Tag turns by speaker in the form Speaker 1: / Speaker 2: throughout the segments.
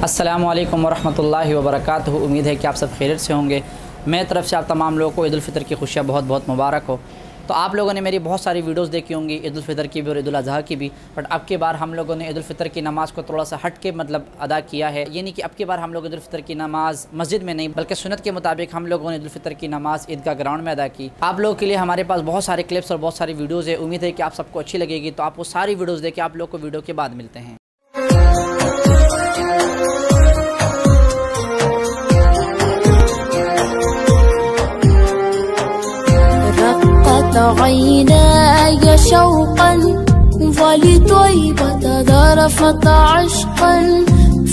Speaker 1: अस्सलामुअलैकुम वरहमतुल्लाहि वबरकातुहू। उम्मीद है कि आप सब खैरियत से होंगे। मेरी तरफ़ से आप तमाम लोगों को ईद उल फ़ितर की खुशियाँ बहुत बहुत मुबारक हो। तो आप लोगों ने मेरी बहुत सारी वीडियोस देखी होंगी ईद उल फ़ितर की भी और ईद उल अज़हा की भी, बट अब की बार हम लोगों ने ईद उल फ़ितर की नमाज़ को थोड़ा सा हट के अदा किया है। यानी कि अब की बार हम लोग ईद उल फ़ितर की नमाज़ मस्जिद में नहीं बल्कि सुन्नत के मुताबिक हम लोगों ने ईद उल फ़ितर की नमाज़ ईदगाह ग्राउंड में अदा की। आप लोगों के लिए हमारे पास बहुत सारे क्लिप्स और बहुत सारी वीडियोज़ है। उम्मीद है कि आप सबको अच्छी लगेगी। तो आप वो सारी वीडियोज़ देखें। आप लोग को वीडियो के बाद मिलते हैं।
Speaker 2: عيناي شوقا ولطيبة ذرفت عشقا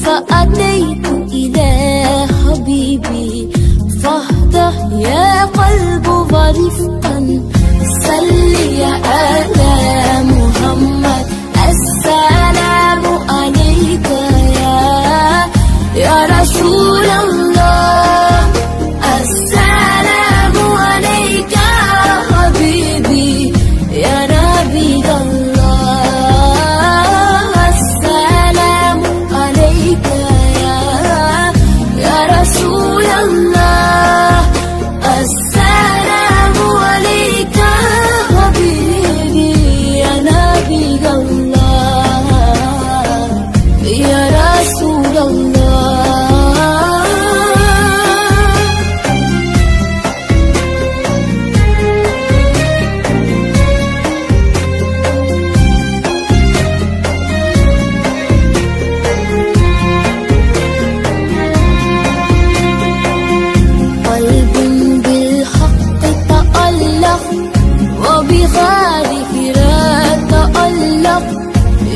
Speaker 2: فأتيت إلى حبيبي فاهده يا قلب ورفقا صل على محمد السلام عليك يا رسول الله السلام عليك حبيبي يا نبي الله السلام عليك يا رسول الله السلام عليك حبيبي يا نبي الله يا رسول الله.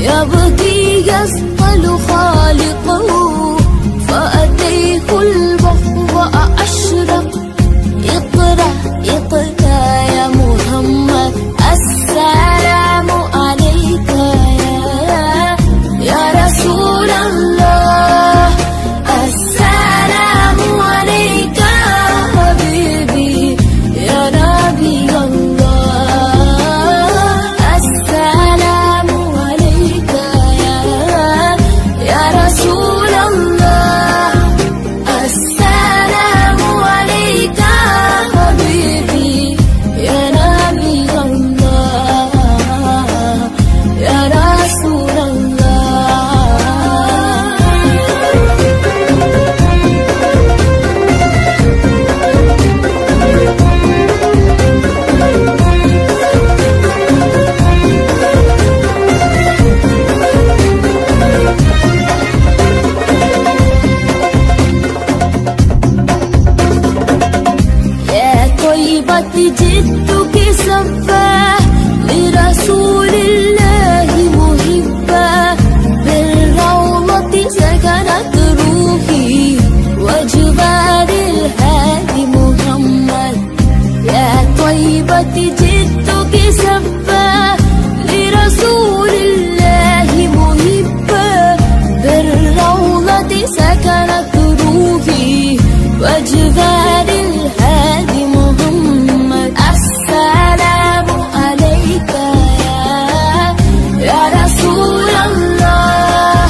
Speaker 2: يبكي يسأل خالقه فأتيه البحر وأشرق اقرأ اقرأ يا محمد السلام عليك يا رسول الله السلام عليك حبيبي يا نبي الله السلام عليك يا رسول الله السلام عليك حبيبي يا نبي الله يا رسول الله. جدك سفاه لرسول الله محبا بالروضة سكنت روحي وجبال الهادي محمد يا طيبة جدك سفاه لرسول الله محبا بالروضة سكنت روحي وجبال الهادي محمد السلام عليك يا رسول الله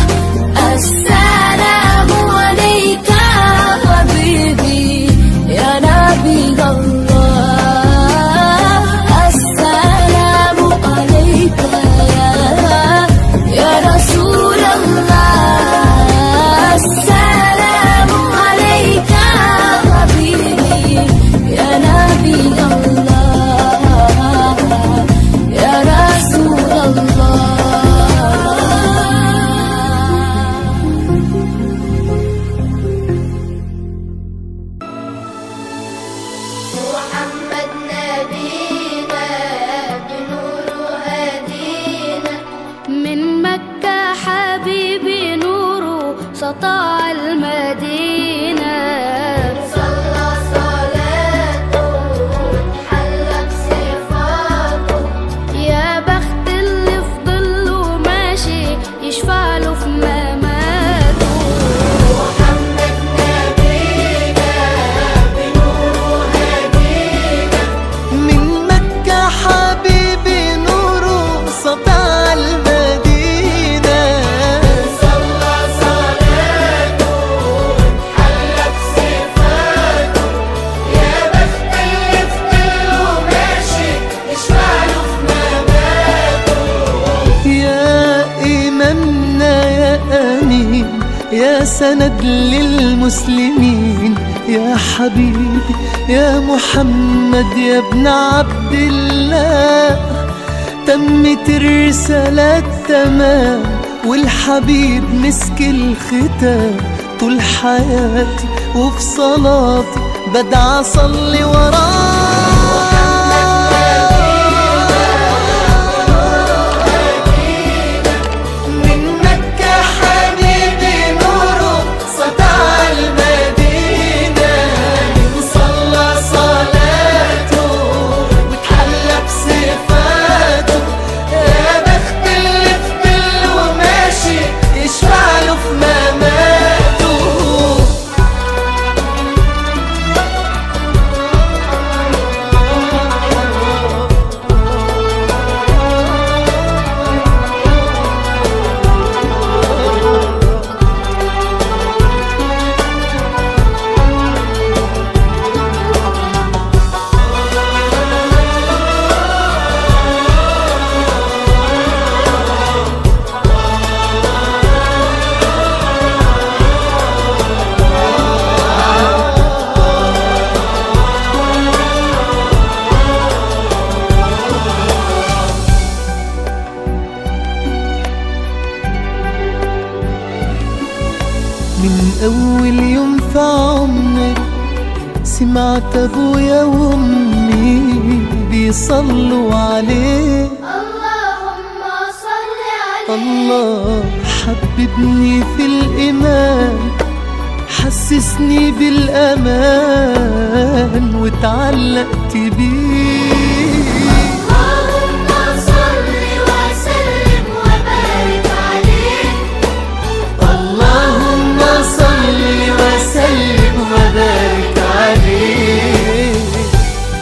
Speaker 2: السلام عليك حبيبي يا نبي الله السلام عليك يا رسول الله السلام عليك حبيبي يا نبي الله يا رسول الله.
Speaker 3: محمد نبينا بنور هدينا
Speaker 2: من مكة حبيبي نوره سطع المدينة
Speaker 3: صلى صلاته حلى بصفاته
Speaker 2: يا بخت اللي في ظله ماشي يشفع له في مماته
Speaker 3: محمد نبينا بنور هدينا
Speaker 4: من مكة حبيبي نوره سطع المدينة
Speaker 3: صلى صلاته
Speaker 4: يا سند للمسلمين، يا حبيبي يا محمد يا ابن عبد الله. تمت الرسالة تمام والحبيب مسك الختام، طول حياتي وفي صلاتي بدعى أصلي وراه. من أول يوم في عمري سمعت أبويا وأمي بيصلوا عليه،
Speaker 2: اللهم صل عليه.
Speaker 4: الله حببني في الإيمان، حسسني بالأمان واتعلقت بيه.